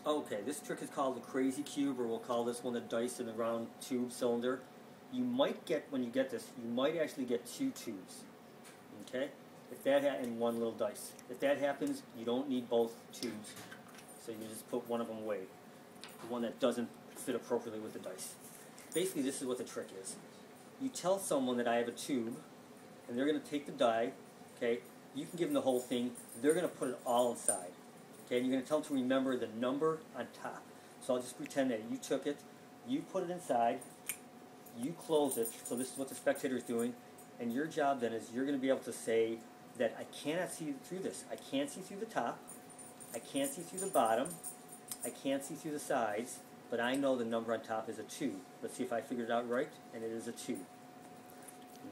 Okay, this trick is called the crazy cube, or we'll call this one the dice in the round tube cylinder. You might get, when you get this, you might actually get two tubes. Okay? If that and one little dice. If that happens, you don't need both tubes. So you just put one of them away. The one that doesn't fit appropriately with the dice. Basically, this is what the trick is. You tell someone that I have a tube, and they're going to take the die, okay? You can give them the whole thing. They're going to put it all inside. Okay, and you're going to tell them to remember the number on top. So I'll just pretend that you took it, you put it inside, you close it, so this is what the spectator is doing, and your job then is you're going to be able to say that I cannot see through this. I can't see through the top, I can't see through the bottom, I can't see through the sides, but I know the number on top is a 2. Let's see if I figured it out right, and it is a 2.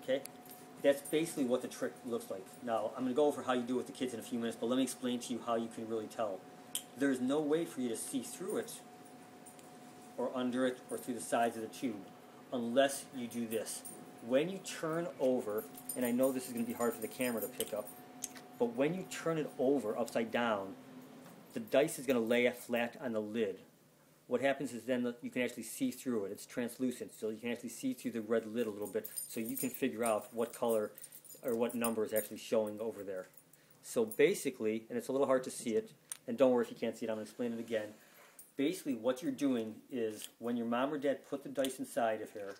Okay? That's basically what the trick looks like. Now, I'm going to go over how you do it with the kids in a few minutes, but let me explain to you how you can really tell. There's no way for you to see through it, or under it, or through the sides of the tube, unless you do this. When you turn over, and I know this is going to be hard for the camera to pick up, but when you turn it over upside down, the dice is going to lay flat on the lid. What happens is then you can actually see through it. It's translucent, so you can actually see through the red lid a little bit, so you can figure out what color or what number is actually showing over there. So basically, and it's a little hard to see it, and don't worry if you can't see it, I'm going to explain it again. Basically, what you're doing is when your mom or dad put the dice inside of here,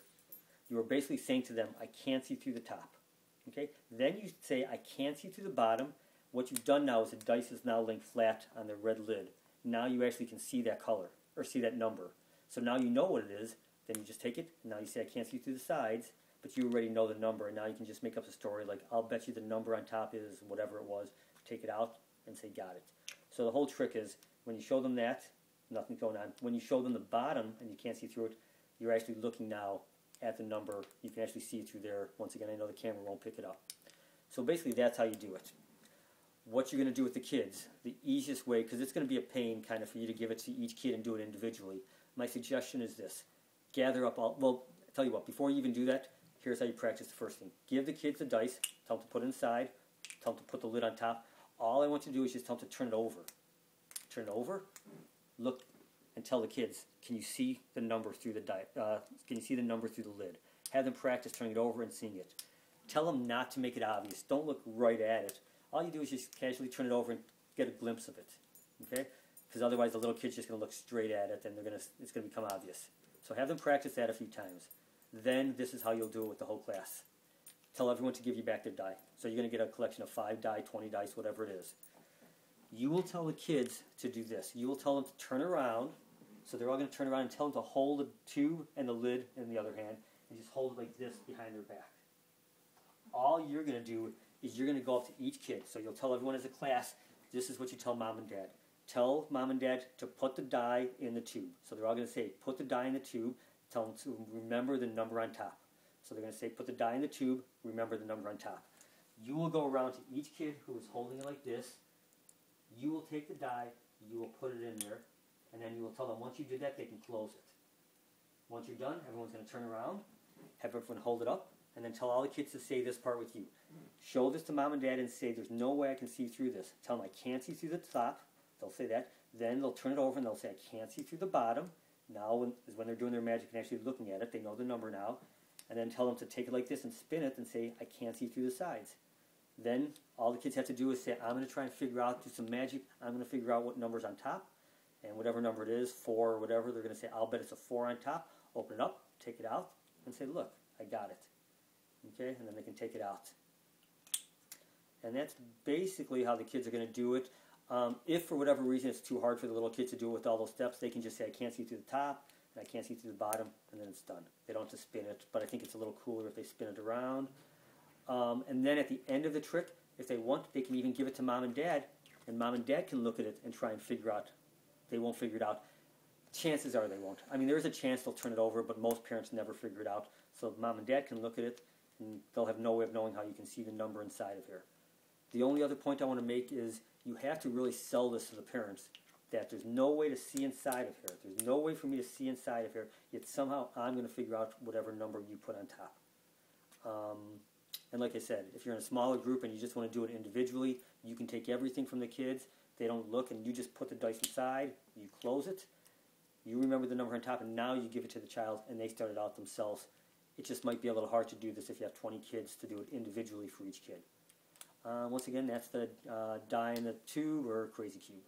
you are basically saying to them, I can't see through the top. Okay? Then you say, I can't see through the bottom. What you've done now is the dice is now laying flat on the red lid. Now you actually can see that color, or see that number. So now you know what it is, then you just take it, and now you say I can't see through the sides, but you already know the number, and now you can just make up a story like, I'll bet you the number on top is whatever it was, take it out, and say got it. So the whole trick is, when you show them that, nothing's going on. When you show them the bottom, and you can't see through it, you're actually looking now at the number. You can actually see through there. Once again, I know the camera won't pick it up. So basically, that's how you do it. What you're going to do with the kids, the easiest way, because it's going to be a pain kind of for you to give it to each kid and do it individually. My suggestion is this. Gather up all, well, I'll tell you what, before you even do that, here's how you practice the first thing. Give the kids the dice, tell them to put it inside, tell them to put the lid on top. All I want you to do is just tell them to turn it over. Turn it over, look, and tell the kids, can you see the number through the can you see the number through the lid? Have them practice turning it over and seeing it. Tell them not to make it obvious. Don't look right at it. All you do is just casually turn it over and get a glimpse of it, okay? Because otherwise the little kid's just going to look straight at it and it's going to become obvious. So have them practice that a few times. Then this is how you'll do it with the whole class. Tell everyone to give you back their die. So you're going to get a collection of 5 die, 20 dice, whatever it is. You will tell the kids to do this. You will tell them to turn around. So they're all going to turn around and tell them to hold the tube and the lid in the other hand and just hold it like this behind their back. All you're going to do is you're going to go up to each kid. So you'll tell everyone as a class, this is what you tell mom and dad. Tell mom and dad to put the die in the tube. So they're all going to say, put the die in the tube. Tell them to remember the number on top. So they're going to say, put the die in the tube, remember the number on top. You will go around to each kid who is holding it like this. You will take the die, you will put it in there, and then you will tell them once you did that, they can close it. Once you're done, everyone's going to turn around, have everyone hold it up, and then tell all the kids to say this part with you. Show this to mom and dad and say, there's no way I can see through this. Tell them I can't see through the top. They'll say that. Then they'll turn it over and they'll say, I can't see through the bottom. Now is when they're doing their magic and actually looking at it. They know the number now. And then tell them to take it like this and spin it and say, I can't see through the sides. Then all the kids have to do is say, I'm going to try and figure out, do some magic. I'm going to figure out what number's on top. And whatever number it is, 4 or whatever, they're going to say, I'll bet it's a 4 on top. Open it up, take it out, and say, look, I got it. Okay, and then they can take it out. And that's basically how the kids are going to do it. If for whatever reason it's too hard for the little kids to do it with all those steps, they can just say, I can't see through the top, and I can't see through the bottom, and then it's done. They don't have to spin it, but I think it's a little cooler if they spin it around. And then at the end of the trick, if they want, they can even give it to mom and dad can look at it and try and figure out. They won't figure it out. Chances are they won't. I mean, there is a chance they'll turn it over, but most parents never figure it out. So mom and dad can look at it, and they'll have no way of knowing how you can see the number inside of here. The only other point I want to make is you have to really sell this to the parents, that there's no way to see inside of here. There's no way for me to see inside of here, yet somehow I'm going to figure out whatever number you put on top. And like I said, if you're in a smaller group and you just want to do it individually, you can take everything from the kids. They don't look, and you just put the dice inside, You close it, you remember the number on top, and now you give it to the child, and they start it out themselves. It just might be a little hard to do this if you have 20 kids to do it individually for each kid. Once again, that's the die in the tube or crazy cube.